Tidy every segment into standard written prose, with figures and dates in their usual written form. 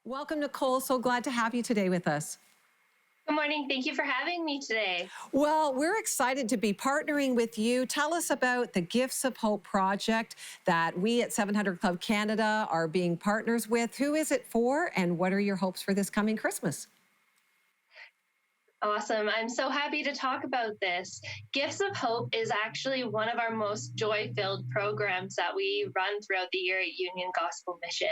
Welcome, Nicole. So glad to have you today with us. Good morning. Thank you for having me today. Well, we're excited to be partnering with you. Tell us about the Gifts of Hope project that we at 700 Club Canada are being partners with. Who is it for, and what are your hopes for this coming Christmas? Awesome. I'm so happy to talk about this. Gifts of Hope is actually one of our most joy filled programs that we run throughout the year at Union Gospel Mission.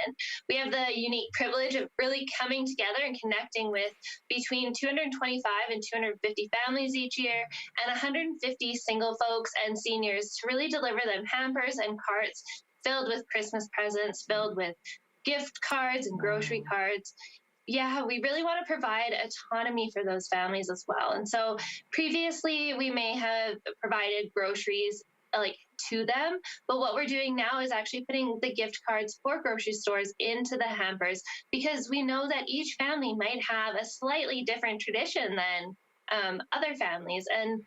We have the unique privilege of really coming together and connecting with between 225 and 250 families each year and 150 single folks and seniors to really deliver them hampers and carts filled with Christmas presents, filled with gift cards and grocery Wow. cards. Yeah, we really want to provide autonomy for those families as well. And so previously we may have provided groceries like to them, but what we're doing now is actually putting the gift cards for grocery stores into the hampers because we know that each family might have a slightly different tradition than other families. And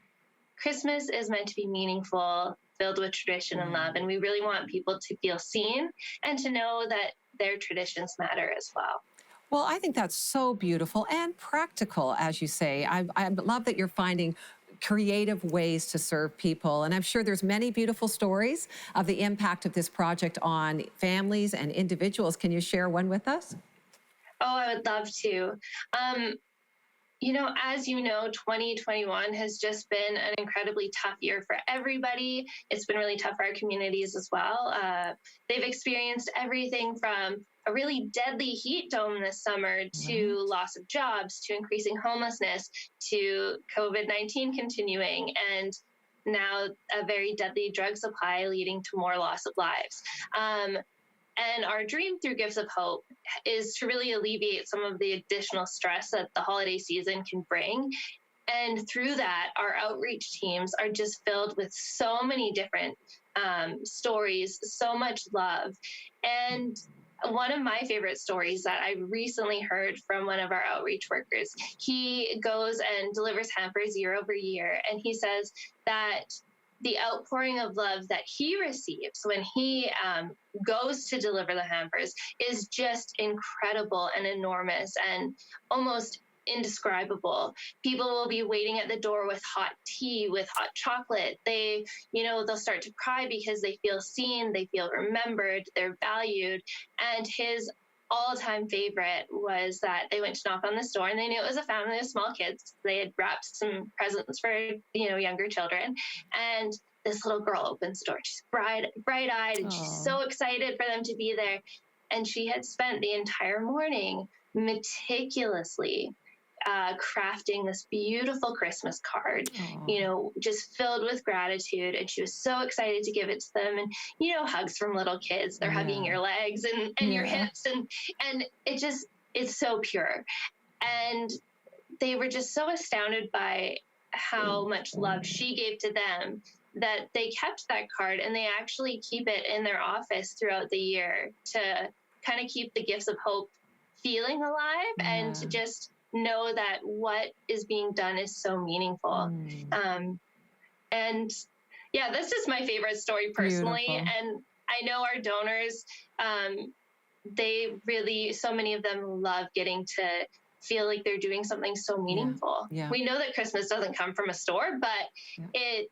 Christmas is meant to be meaningful, filled with tradition and love. And we really want people to feel seen and to know that their traditions matter as well. Well, I think that's so beautiful and practical, as you say. I love that you're finding creative ways to serve people. And I'm sure there's many beautiful stories of the impact of this project on families and individuals. Can you share one with us? Oh, I would love to. Um, as you know, 2021 has just been an incredibly tough year for everybody. It's been really tough for our communities as well. They've experienced everything from a really deadly heat dome this summer to Right. loss of jobs to increasing homelessness to COVID-19 continuing and now a very deadly drug supply leading to more loss of lives. Um, and our dream through Gifts of Hope is to really alleviate some of the additional stress that the holiday season can bring. And through that, our outreach teams are just filled with so many different stories, so much love. And one of my favorite stories that I recently heard from one of our outreach workers, he goes and delivers hampers year over year. And he says that the outpouring of love that he receives when he goes to deliver the hampers is just incredible and enormous and almost indescribable. People will be waiting at the door with hot tea, with hot chocolate. They'll start to cry because they feel seen, they feel remembered, they're valued. And his all-time favorite was that they went to knock on this door and they knew it was a family of small kids. They had wrapped some presents for, younger children. And this little girl opens the door. She's bright-eyed, and she's Oh. so excited for them to be there. And she had spent the entire morning meticulously crafting this beautiful Christmas card, Oh. just filled with gratitude. And she was so excited to give it to them. And, hugs from little kids, they're hugging Yeah. your legs and your Yeah. hips. And it's so pure. And they were just so astounded by how much love she gave to them that they kept that card and they actually keep it in their office throughout the year to kind of keep the Gifts of Hope feeling alive and to Yeah. just know that what is being done is so meaningful. Mm. Um, and yeah, that's just my favorite story personally. Beautiful. And I know our donors, they really, so many of them love getting to feel like they're doing something so Yeah. meaningful. Yeah. We know that Christmas doesn't come from a store, but Yeah. it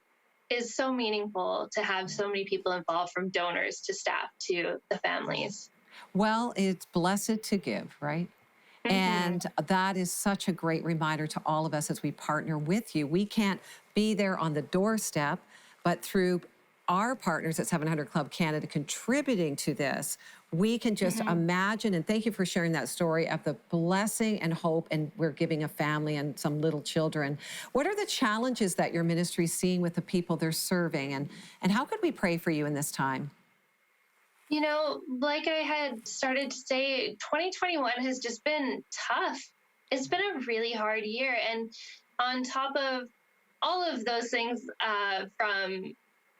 is so meaningful to have Yeah. so many people involved from donors to staff to the families. Well, it's blessed to give, right? Hmm. And that is such a great reminder to all of us as we partner with you. We can't be there on the doorstep, but through our partners at 700 Club Canada contributing to this, we can just Hmm. imagine, and thank you for sharing that story of the blessing and hope, and we're giving a family and some little children. What are the challenges that your ministry is seeing with the people they're serving, and how could we pray for you in this time? Like I had started to say, 2021 has just been tough. It's been a really hard year. And on top of all of those things, from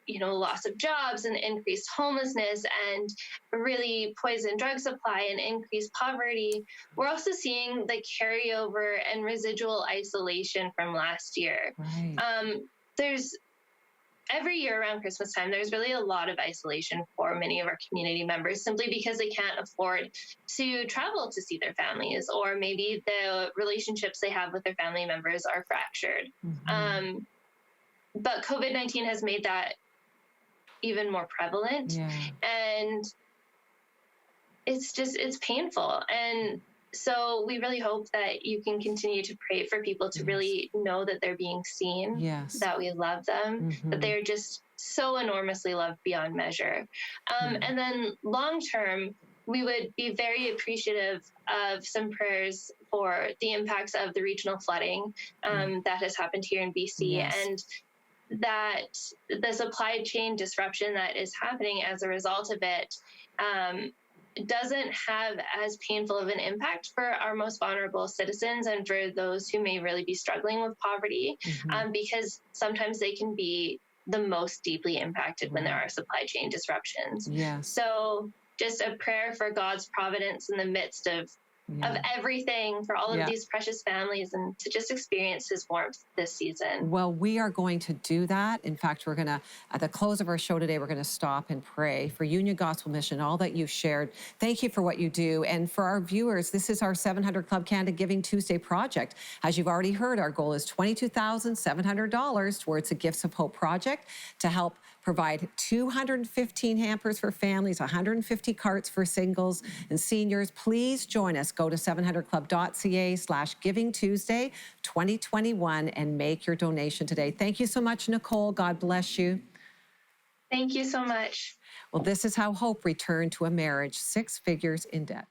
loss of jobs and increased homelessness and really poisoned drug supply and increased poverty, we're also seeing the carryover and residual isolation from last year. Right. There's every year around Christmas time, there's really a lot of isolation for many of our community members simply because they can't afford to travel to see their families, or maybe the relationships they have with their family members are fractured. Um, but COVID 19 has made that even more prevalent. Yeah. And it's painful. And so we really hope that you can continue to pray for people to Yes. really know that they're being seen, Yes. that we love them, that they're just so enormously loved beyond measure. And then long term, we would be very appreciative of some prayers for the impacts of the regional flooding that has happened here in BC, Yes. and that the supply chain disruption that is happening as a result of it doesn't have as painful of an impact for our most vulnerable citizens and for those who may really be struggling with poverty, because sometimes they can be the most deeply impacted when there are supply chain disruptions. Yes. So just a prayer for God's providence in the midst of everything for all of these precious families, and to just experience his warmth this season. Well, we are going to do that. In fact, we're going to, at the close of our show today, we're going to stop and pray for Union Gospel Mission, all that you've shared. Thank you for what you do. And for our viewers, this is our 700 Club Canada Giving Tuesday project. As you've already heard, our goal is $22,700 towards the Gifts of Hope project to help provide 215 hampers for families, 150 carts for singles and seniors. Please join us. Go to 700club.ca/Giving Tuesday 2021 and make your donation today. Thank you so much, Nicole. God bless you. Thank you so much. Well, this is how hope returned to a marriage 6 figures in debt.